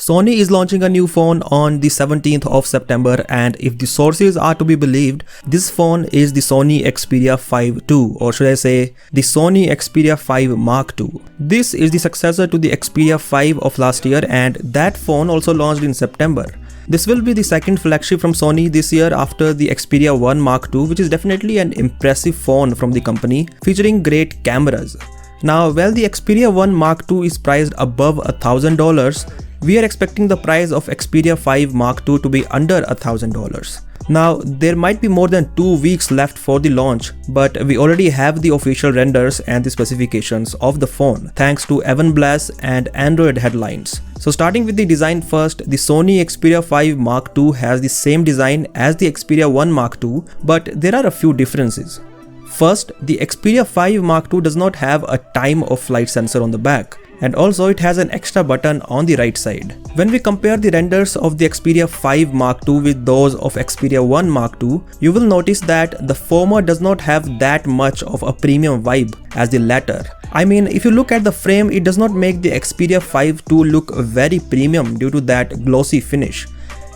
Sony is launching a new phone on the 17th of September, and if the sources are to be believed, this phone is the Sony Xperia 5 II, or should I say the Sony Xperia 5 Mark II. This is the successor to the Xperia 5 of last year, and that phone also launched in September. This will be the second flagship from Sony this year after the Xperia 1 Mark II, which is definitely an impressive phone from the company featuring great cameras. Now, while the Xperia 1 Mark II is priced above $1,000, we are expecting the price of Xperia 5 Mark II to be under $1,000. Now, there might be more than 2 weeks left for the launch, but we already have the official renders and the specifications of the phone thanks to Evan Blass and Android Headlines. So starting with the design first, the Sony Xperia 5 Mark II has the same design as the Xperia 1 Mark II, but there are a few differences. First, the Xperia 5 Mark II does not have a time of flight sensor on the back, and also it has an extra button on the right side. When we compare the renders of the Xperia 5 Mark II with those of Xperia 1 Mark II, you will notice that the former does not have that much of a premium vibe as the latter. I mean, if you look at the frame, it does not make the Xperia 5 II look very premium due to that glossy finish.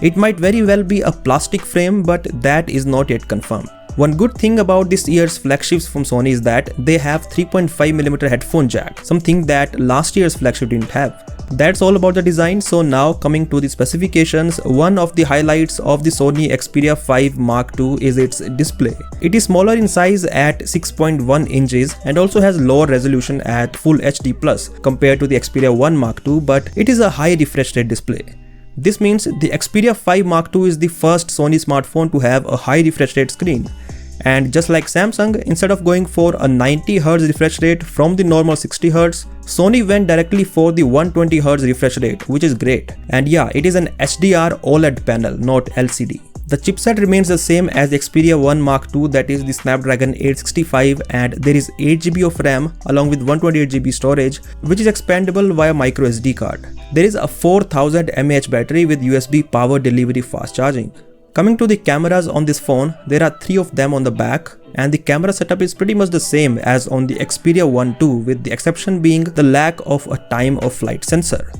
It might very well be a plastic frame, but that is not yet confirmed. One good thing about this year's flagships from Sony is that they have 3.5mm headphone jack, something that last year's flagship didn't have. That's all about the design. So now coming to the specifications, one of the highlights of the Sony Xperia 5 Mark II is its display. It is smaller in size at 6.1 inches and also has lower resolution at Full HD+ compared to the Xperia 1 Mark II, but it is a high refresh rate display. This means the Xperia 5 Mark II is the first Sony smartphone to have a high refresh rate screen. And just like Samsung, instead of going for a 90Hz refresh rate from the normal 60Hz, Sony went directly for the 120Hz refresh rate, which is great. And yeah, it is an HDR OLED panel, not LCD. The chipset remains the same as the Xperia 1 Mark II, that is the Snapdragon 865, and there is 8GB of RAM along with 128GB storage, which is expandable via microSD card. There is a 4000 mAh battery with USB power delivery fast charging. Coming to the cameras on this phone, there are 3 of them on the back, and the camera setup is pretty much the same as on the Xperia 1 II, with the exception being the lack of a time of flight sensor.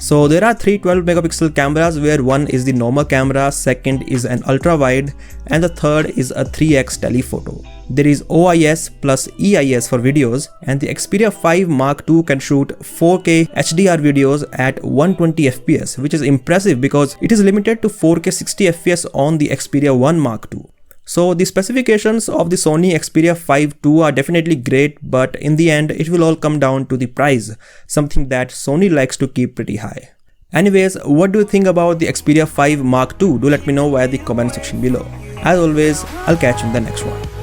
So there are 3 12MP cameras, where one is the normal camera, second is an ultra wide, and the third is a 3x telephoto. There is OIS plus EIS for videos, and the Xperia 5 Mark II can shoot 4K HDR videos at 120fps, which is impressive because it is limited to 4K 60fps on the Xperia 1 Mark II. So the specifications of the Sony Xperia 5 II are definitely great, but in the end it will all come down to the price, something that Sony likes to keep pretty high. Anyways, what do you think about the Xperia 5 Mark II? Do let me know via the comment section below. As always, I'll catch you in the next one.